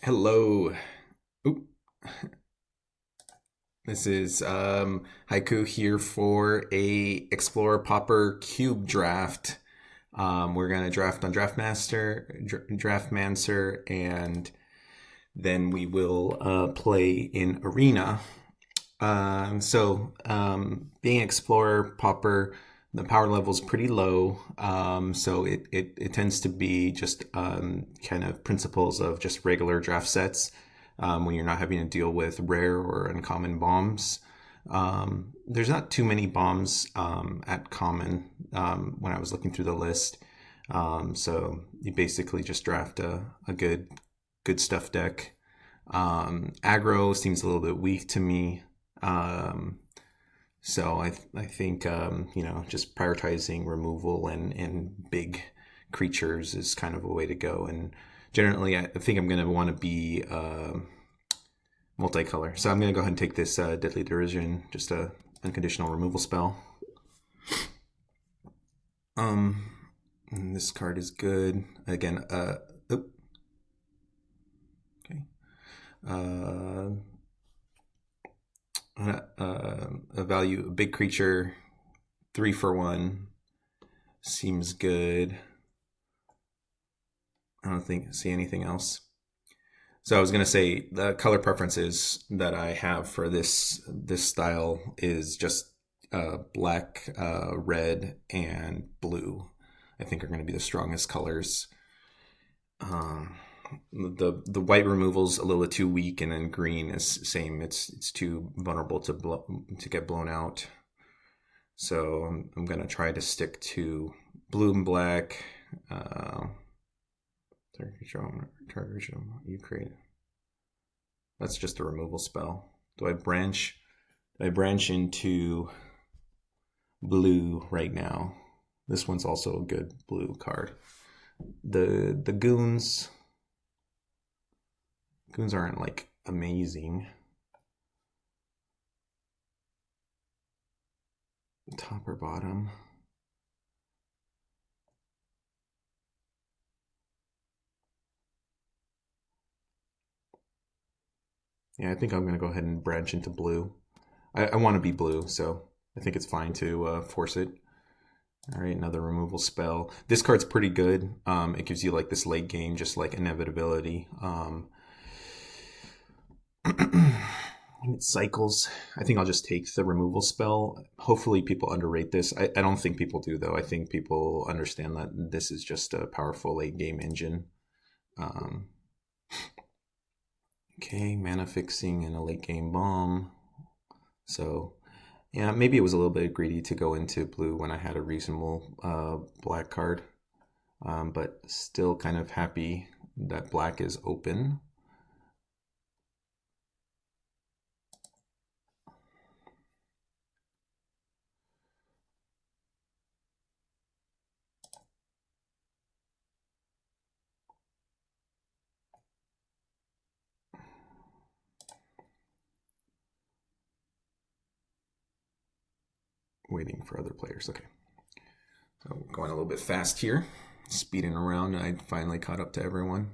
Hello. Oop. This is Haiku here for a Explorer Pauper Cube draft. We're gonna draft on Draftmancer, and then we will play in Arena. Being Explorer Pauper, the power level is pretty low, so it tends to be just kind of principles of just regular draft sets when you're not having to deal with rare or uncommon bombs. There's not too many bombs at common when I was looking through the list. So you basically just draft a good stuff deck. Aggro seems a little bit weak to me. So I think just prioritizing removal and big creatures is kind of a way to go. And generally, I think I'm going to want to be multicolor. So I'm going to go ahead and take this Deadly Derision, just a unconditional removal spell. And this card is good. Again, okay. A value, a big creature, 3 for 1 seems good. I don't see anything else. So I was gonna say the color preferences that I have for this style is just black, red, and blue. I think are going to be the strongest colors. The white removal's a little too weak, and then green is same. It's too vulnerable to get blown out. So I'm gonna try to stick to blue and black. Target you create. That's just a removal spell. Do I branch? Do I branch into blue right now? This one's also a good blue card. The goons aren't like amazing. Top or bottom? Yeah, I think I'm going to go ahead and branch into blue. I want to be blue, so I think it's fine to force it. All right, another removal spell. This card's pretty good. It gives you like this late game, just like inevitability. It cycles. I think I'll just take the removal spell. Hopefully people underrate this. I don't think people do, though. I think people understand that this is just a powerful late game engine. Okay, mana fixing and a late game bomb. So yeah, maybe it was a little bit greedy to go into blue when I had a reasonable black card. But still kind of happy that black is open. Waiting for other players. Okay. So going a little bit fast here. Speeding around, and I finally caught up to everyone.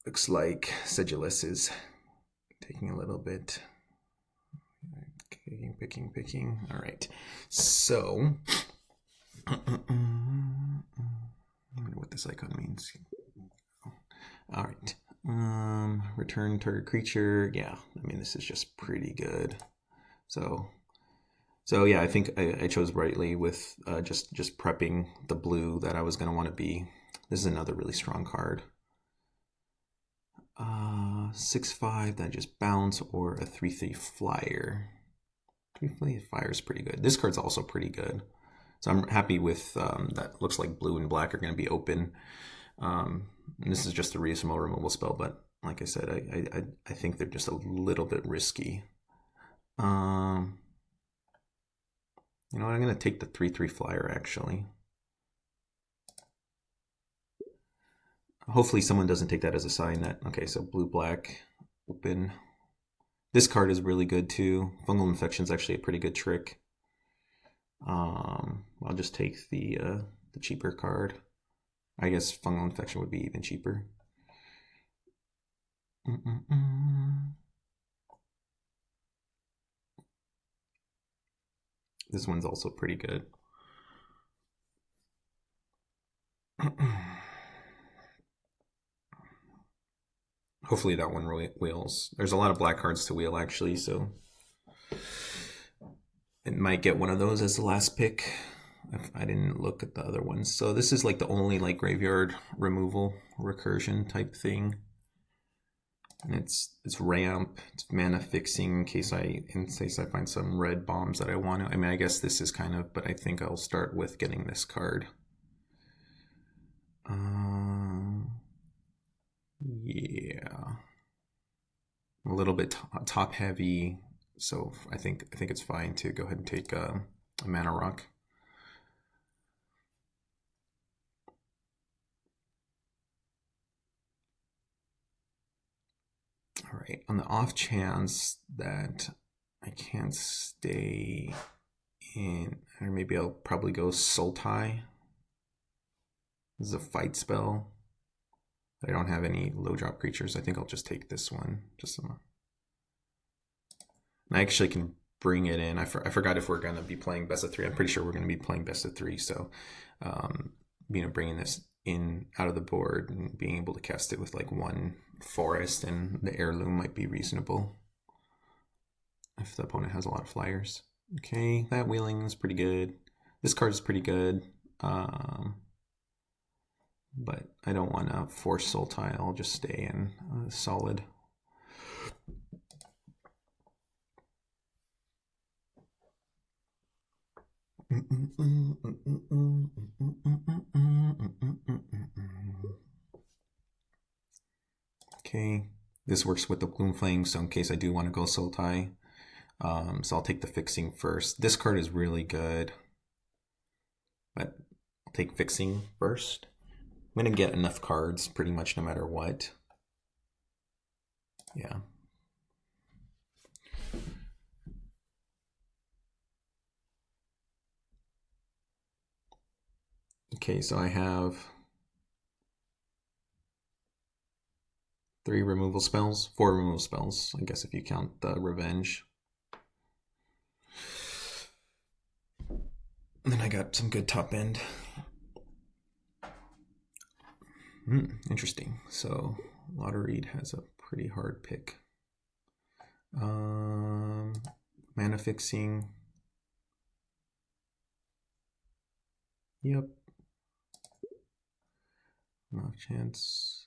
Looks like Sedulous is taking a little bit. Okay, picking. All right. So, I wonder what this icon means. All right. Return target creature. Yeah, I mean, this is just pretty good. So yeah, I think I chose rightly with just prepping the blue that I was going to want to be. This is another really strong card. 6/5 that just bounce, or a 3/3 flyer. 3/3 flyer is pretty good. This card's also pretty good. So I'm happy with that. Looks like blue and black are going to be open. This is just a reasonable removal spell, but like I said, I think they're just a little bit risky. You know what? I'm going to take the 3/3 flyer, actually. Hopefully someone doesn't take that as a sign that, okay, so blue-black, open. This card is really good, too. Fungal Infection is actually a pretty good trick. I'll just take the the cheaper card. I guess Fungal Infection would be even cheaper. This one's also pretty good. Hopefully that one wheels. There's a lot of black cards to wheel actually, so it might get one of those as the last pick. I didn't look at the other ones. So this is like the only like graveyard removal recursion type thing. And it's ramp, it's mana fixing in case I find some red bombs that I want to. I mean, I guess this is kind of, but I think I'll start with getting this card. Yeah, a little bit top heavy, so I think it's fine to go ahead and take a mana rock. All right, on the off chance that I can't stay in, or maybe I'll probably go Sultai. This is a fight spell. I don't have any low drop creatures. I think I'll just take this one. And I actually can bring it in. I forgot if we're going to be playing best of 3. I'm pretty sure we're going to be playing best of 3. So, bringing this in out of the board and being able to cast it with like one forest and the heirloom might be reasonable if the opponent has a lot of flyers. Okay, that wheeling is pretty good. This card is pretty good. But I don't want to force Sultai. I'll just stay in solid. Okay, this works with the Gloomflame, so in case I do want to go Sultai, so I'll take the fixing first. This card is really good, but I'll take fixing first. I'm going to get enough cards pretty much no matter what. Yeah. Okay, so I have 4 removal spells, I guess if you count the Revenge. And then I got some good top end. Interesting. So Lottery has a pretty hard pick. Mana fixing. Yep. No chance.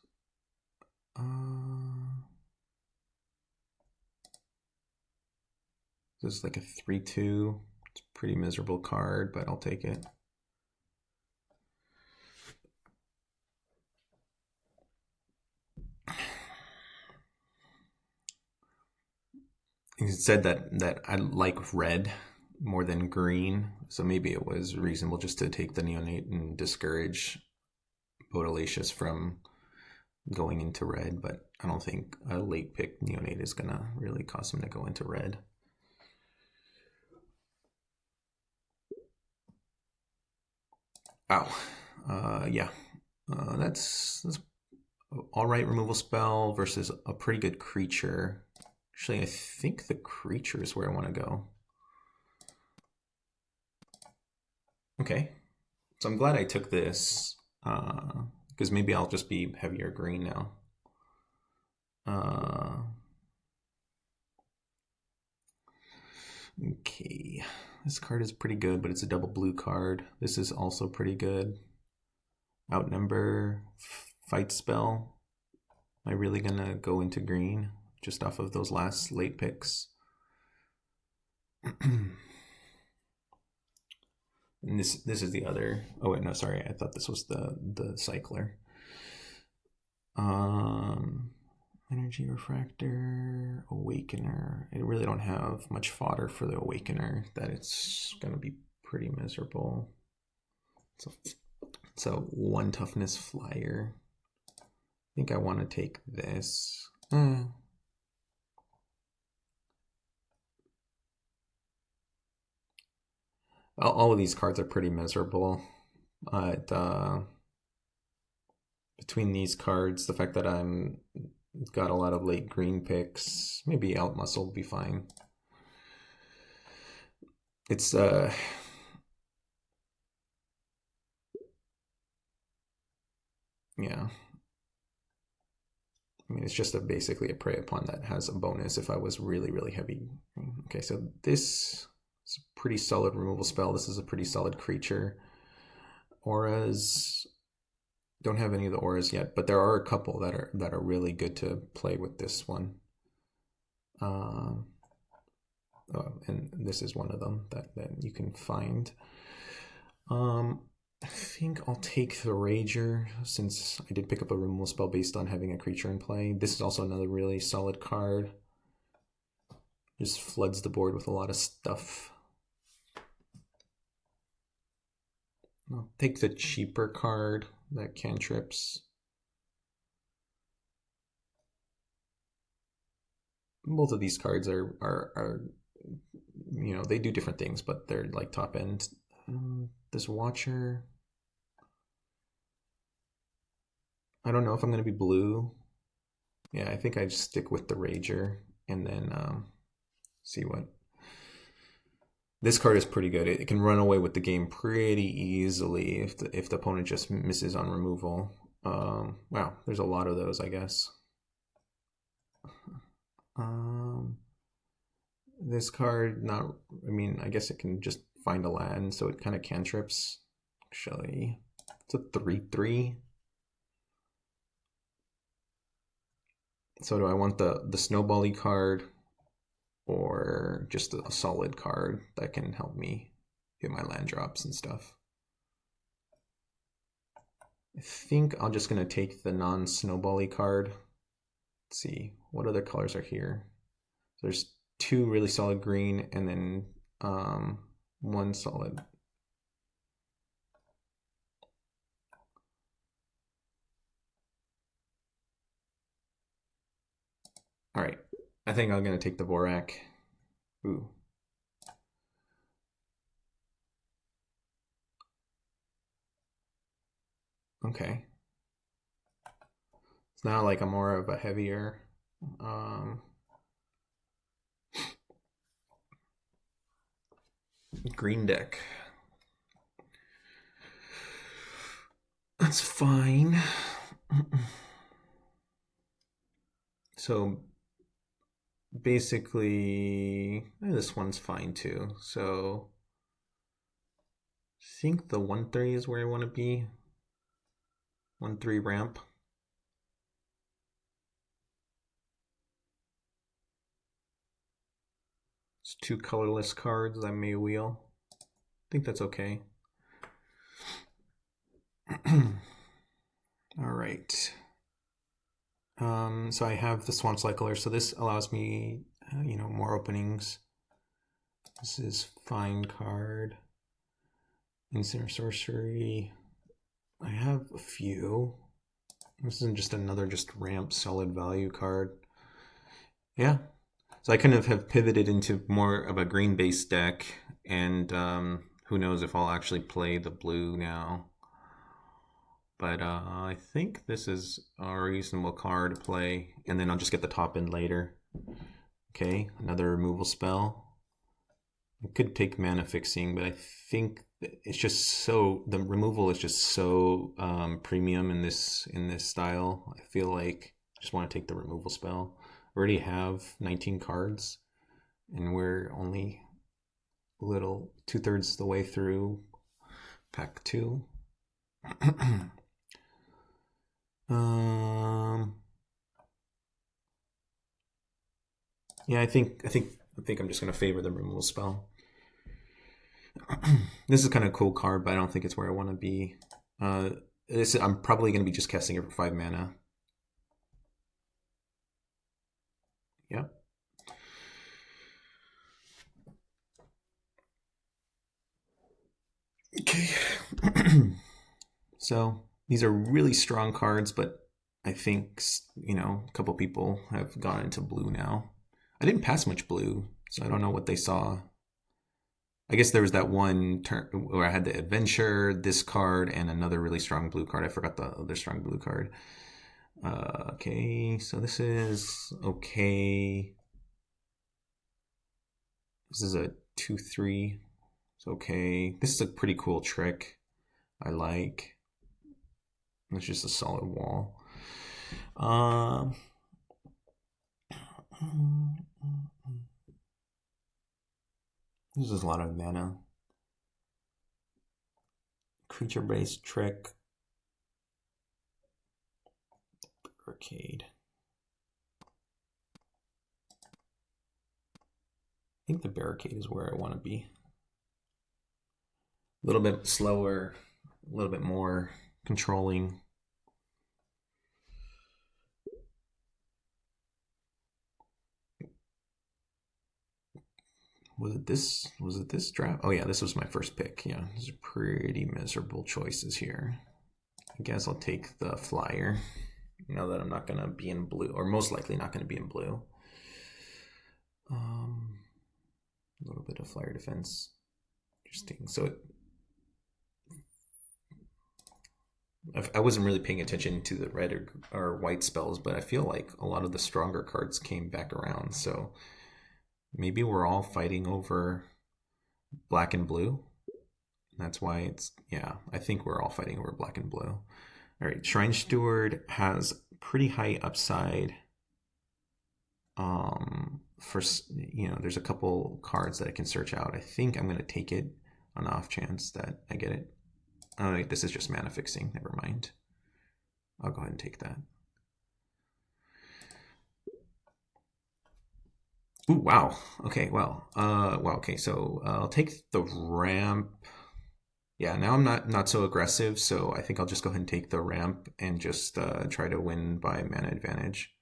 This is like a 3/2. It's a pretty miserable card, but I'll take it. He said that I like red more than green, so maybe it was reasonable just to take the neonate and discourage Bodalacious from going into red, but I don't think a late pick neonate is gonna really cause him to go into red. Wow. Yeah. That's all right. Removal spell versus a pretty good creature. Actually, I think the creature is where I want to go. Okay. So I'm glad I took this, because maybe I'll just be heavier green now. Okay. This card is pretty good, but it's a double blue card. This is also pretty good. Outnumber, fight spell. Am I really gonna go into green just off of those last late picks? And this is the other. Oh wait, no, sorry. I thought this was the cycler. Energy Refractor, Awakener. I really don't have much fodder for the Awakener. That it's gonna be pretty miserable. So 1 toughness flyer. I think I want to take this. All of these cards are pretty miserable. But between these cards, the fact that I'm got a lot of late green picks, maybe Out Muscle will be fine. It's yeah. I mean, it's just basically a Prey Upon that has a bonus if I was really, really heavy. Okay, so this is a pretty solid removal spell. This is a pretty solid creature. Auras, don't have any of the auras yet, but there are a couple that are really good to play with this one. Oh, and this is one of them that you can find. I think I'll take the Rager since I did pick up a removal spell based on having a creature in play. This is also another really solid card. Just floods the board with a lot of stuff. I'll take the cheaper card that cantrips. Both of these cards are you know, they do different things, but they're like top end. This Watcher, I don't know if I'm going to be blue. Yeah, I think I'd stick with the Rager and then see what. This card is pretty good. It can run away with the game pretty easily if the opponent just misses on removal. Wow, there's a lot of those, I guess. This card, not. I mean, I guess it can just find a land, so it kind of cantrips. Actually, it's a 3/3. So do I want the snowbally card or just a solid card that can help me get my land drops and stuff? I think I'm just gonna take the non-snowbally card. Let's see, what other colors are here? There's two really solid green and then one solid. All right, I think I'm gonna take the Vorak. Ooh. Okay. It's now like a more of a heavier green deck. That's fine. So basically, this one's fine too. So I think the 1/3 is where I want to be. 1/3 ramp. It's two colorless cards I may wheel. I think that's okay. All right. So I have the Swamp Cycler, so this allows me, you know, more openings. This is fine card. Instant Sorcery. I have a few. This isn't just another ramp solid value card. Yeah. So I kind of have pivoted into more of a green based deck, and who knows if I'll actually play the blue now. But I think this is a reasonable card to play, and then I'll just get the top end later. Okay, another removal spell. I could take Mana Fixing, but I think it's just so, the removal is just so premium in this style. I feel like I just want to take the removal spell. I already have 19 cards, and we're only a little 2/3 the way through pack 2. Yeah, I think I'm just gonna favor the removal spell. This is kind of a cool card, but I don't think it's where I want to be. I'm probably gonna be just casting it for 5 mana. Yep. Okay. So these are really strong cards, but I think, you know, a couple people have gone into blue now. I didn't pass much blue, so I don't know what they saw. I guess there was that one turn where I had the adventure, this card, and another really strong blue card. I forgot the other strong blue card. Okay, so this is okay. This is a 2/3. It's okay. This is a pretty cool trick. I like. It's just a solid wall. This is a lot of mana. Creature-based trick. Arcade. I think the barricade is where I want to be. A little bit slower, a little bit more controlling. Was it this draft? Oh yeah, this was my first pick. Yeah, these are pretty miserable choices here. I guess I'll take the flyer. Now that I'm not gonna be in blue, or most likely not gonna be in blue. A little bit of flyer defense. Interesting. So I wasn't really paying attention to the red or white spells, but I feel like a lot of the stronger cards came back around. So maybe we're all fighting over black and blue. That's why it's, yeah, I think we're all fighting over black and blue. All right, Shrine Steward has pretty high upside. First, there's a couple cards that I can search out. I think I'm going to take it on the off chance that I get it. Oh, wait, this is just mana fixing. Never mind. I'll go ahead and take that. Ooh, wow. Okay, well, okay, so I'll take the ramp. Yeah, now I'm not so aggressive, so I think I'll just go ahead and take the ramp and just try to win by mana advantage.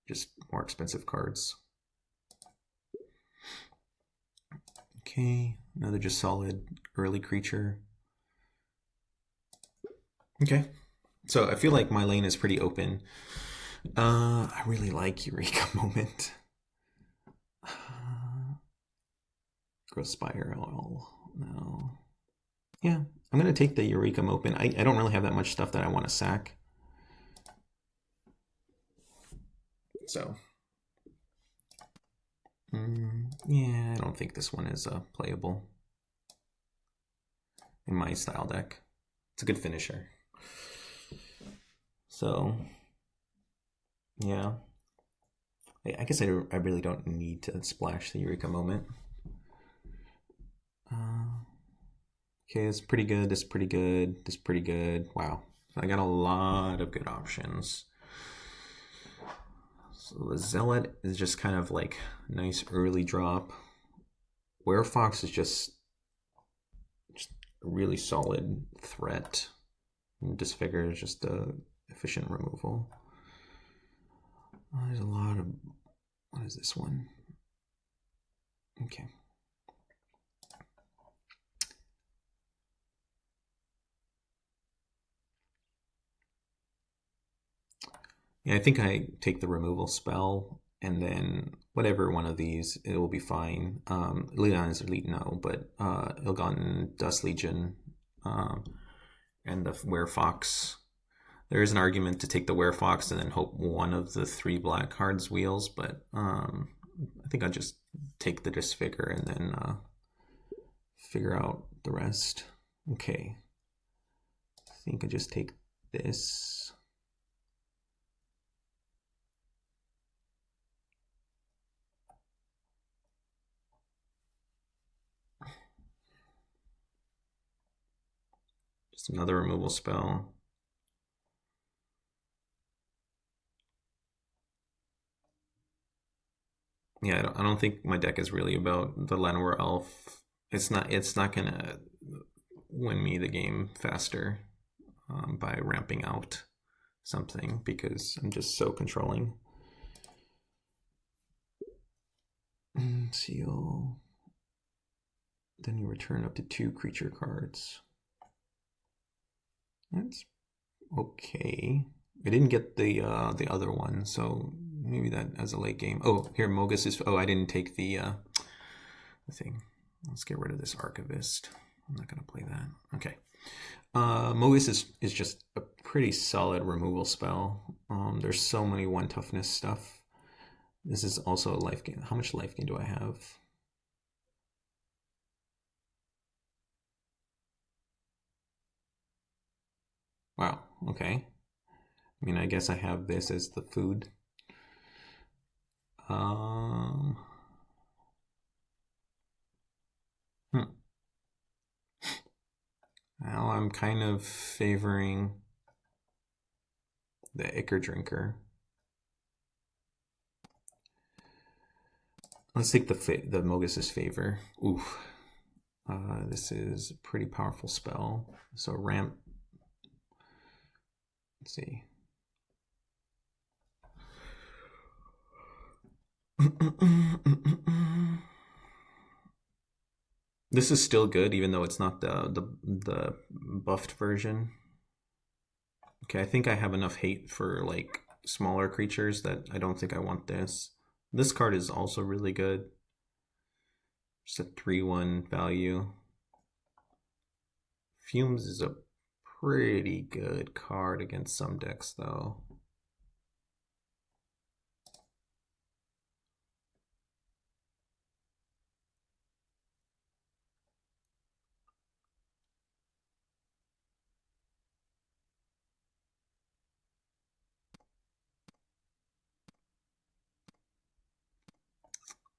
Just more expensive cards. Okay, another just solid early creature. Okay, so I feel like my lane is pretty open. I really like Eureka Moment. Growth Spiral, no. Yeah, I'm going to take the Eureka Moment. I don't really have that much stuff that I want to sack. So, yeah, I don't think this one is playable in my style deck. It's a good finisher. So, yeah. I guess I really don't need to splash the Eureka Moment. Okay, it's pretty good, this is pretty good, this is pretty good. Wow, I got a lot of good options. So the Zealot is just kind of like a nice early drop. Werefox is just a really solid threat. And Disfigure is just a efficient removal. There's a lot of... What is this one? Okay. Yeah, I think I take the removal spell, and then whatever one of these, it will be fine. Leon is elite, no, but Ilgon, Dust Legion, and the Werefox. There is an argument to take the Werefox and then hope one of the 3 black cards wheels, but I think I'll just take the Disfigure and then figure out the rest. Okay. I think I just take this. Just another removal spell. Yeah, I don't think my deck is really about the Llanowar Elf. It's not gonna win me the game faster by ramping out something because I'm just so controlling. Seal. Then you return up to 2 creature cards. That's okay. I didn't get the other one, so maybe that as a late game. Oh, here Mogus is. Oh, I didn't take the thing. Let's get rid of this Archivist. I'm not going to play that. Okay. Mogus is just a pretty solid removal spell. There's so many 1 toughness stuff. This is also a life gain. How much life gain do I have? Wow, okay. I mean, I guess I have this as the food. Now I'm kind of favoring the Ichor Drinker. Let's take the Mogus's favor. Oof. This is a pretty powerful spell. So ramp. Let's see. This is still good, even though it's not the buffed version. Okay, I think I have enough hate for like smaller creatures that I don't think I want this. This card is also really good. Just a 3/1 value. Fumes is a pretty good card against some decks, though.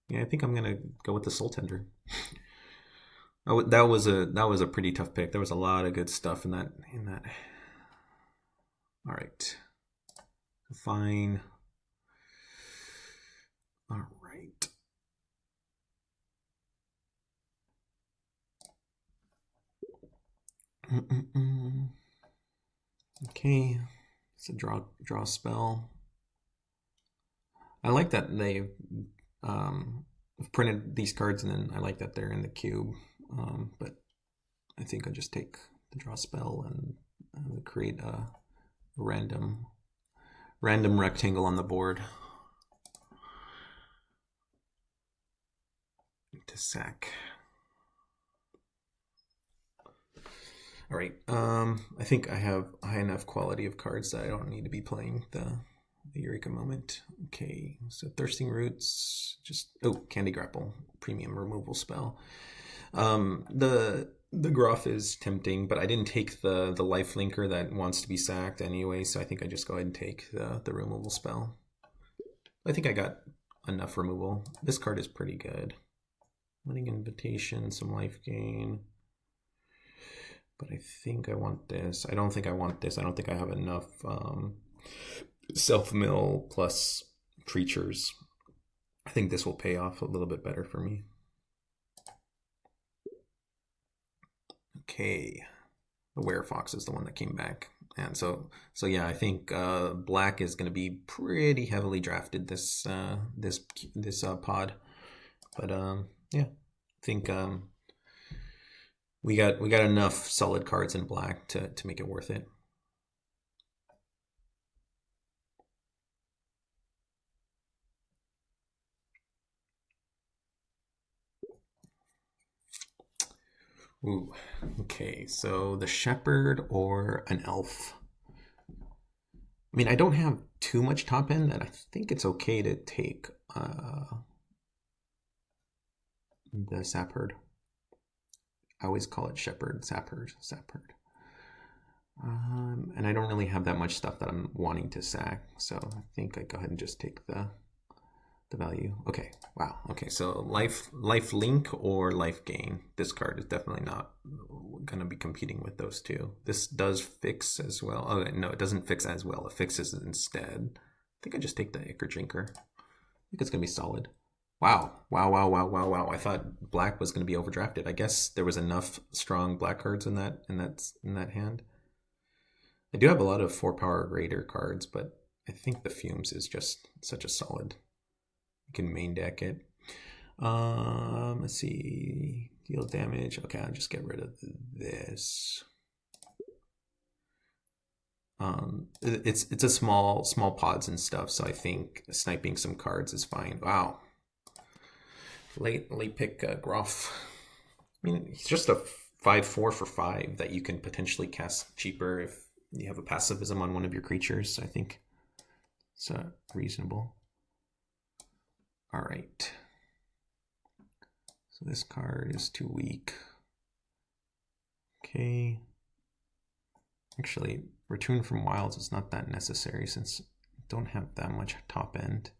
Yeah, I think I'm gonna go with the Soul Tender. Oh, that was a pretty tough pick. There was a lot of good stuff in that. All right, fine. All right. Okay, it's a draw spell. I like that they printed these cards, and then I like that they're in the cube. But I think I'll just take the draw spell and create a random rectangle on the board to sack. All right. I think I have high enough quality of cards that I don't need to be playing the Eureka Moment. Okay, so Thirsting Roots, Candy Grapple, premium removal spell. The Gruff is tempting, but I didn't take the life linker that wants to be sacked anyway, so I think I just go ahead and take the removal spell. I think I got enough removal. This card is pretty good. Winning Invitation, some life gain. But I think I want this. I don't think I want this. I don't think I have enough self-mill plus creatures. I think this will pay off a little bit better for me. Okay, the Werefox is the one that came back, and so yeah, I think black is going to be pretty heavily drafted this pod, but yeah, I think we got enough solid cards in black to make it worth it. Ooh, okay, so the Shepherd or an Elf. I mean, I don't have too much top end, and I think it's okay to take the Sapherd. I always call it Shepherd, Sapherd. And I don't really have that much stuff that I'm wanting to sack, so I think I go ahead and just take the value. Okay, wow. Okay, so life link or life gain. This card is definitely not going to be competing with those two. This does fix as well. Oh no, it doesn't fix as well. It fixes instead. I think I just take the Ichor Drinker. I think it's going to be solid. Wow. I thought black was going to be overdrafted. I guess there was enough strong black cards in that hand. I do have a lot of 4-power or greater cards, but I think the Fumes is just such a solid. You can main deck it. Let's see. Deal damage. Okay, I'll just get rid of this. It's a small pods and stuff, so I think sniping some cards is fine. Wow. Late pick Groff. I mean, he's just a 5/4 for 5 that you can potentially cast cheaper if you have a passivism on one of your creatures. I think it's reasonable. All right. So this card is too weak. Okay. Actually, Return from Wilds is not that necessary since I don't have that much top end.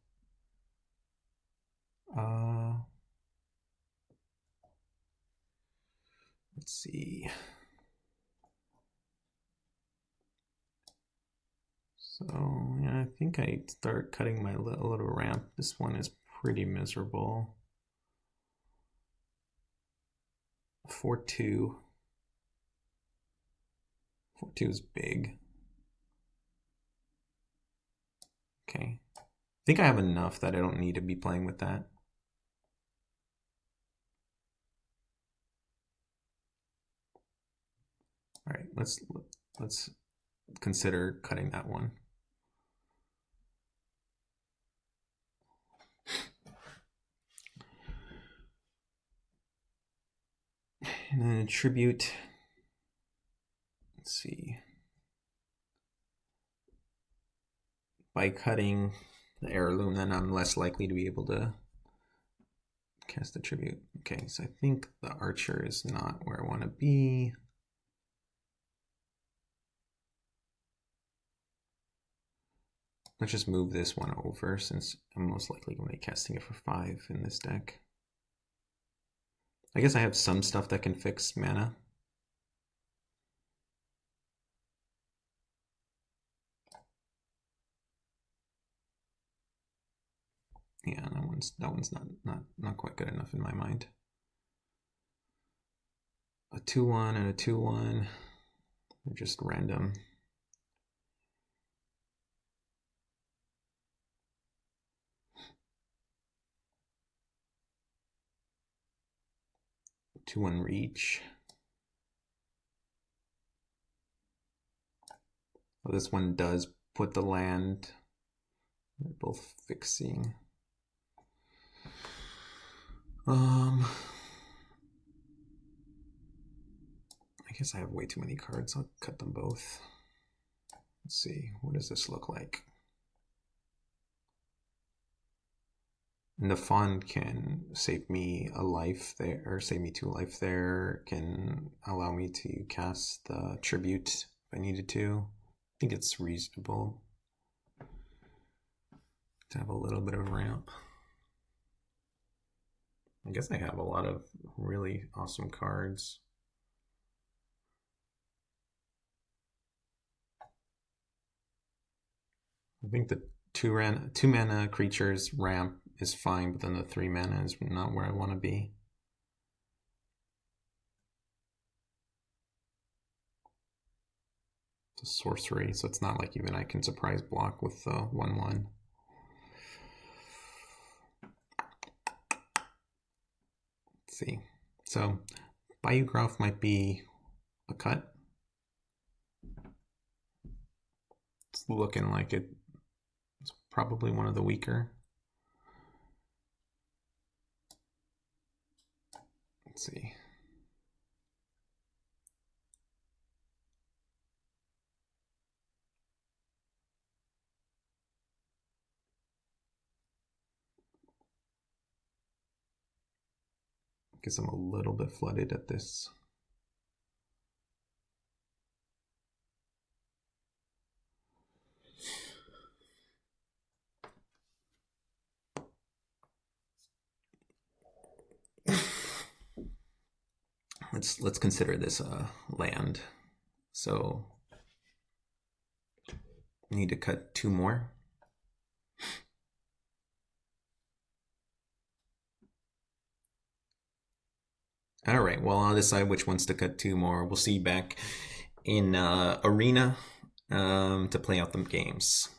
Let's see. So yeah, I think I start cutting my little ramp. This one is pretty miserable. 4/2. 4/2 is big. Okay. I think I have enough that I don't need to be playing with that. All right, let's consider cutting that one. And then attribute. Let's see. By cutting the heirloom, then I'm less likely to be able to cast the tribute. Okay, so I think the archer is not where I want to be. Let's just move this one over since I'm most likely going to be casting it for 5 in this deck. I guess I have some stuff that can fix mana. Yeah, that one's not quite good enough in my mind. A 2/1 and a 2/1. They're just random. Two one reach. Well, this one does put the land. They're both fixing. I guess I have way too many cards. I'll cut them both. Let's see. What does this look like? And the Fawn can save me a life there, or save me 2 life there. Can allow me to cast the tribute if I needed to. I think it's reasonable to have a little bit of ramp. I guess I have a lot of really awesome cards. I think the 2 mana creatures ramp is fine, but then the 3 mana is not where I want to be. It's a sorcery, so it's not like even I can surprise block with the 1/1. Let's see. So Bayou Growth might be a cut. It's looking like it's probably one of the weaker. Let's see. I guess I'm a little bit flooded at this. Let's consider this a land. So I need to cut 2 more. All right, well, I'll decide which ones to cut 2 more. We'll see you back in Arena to play out the games.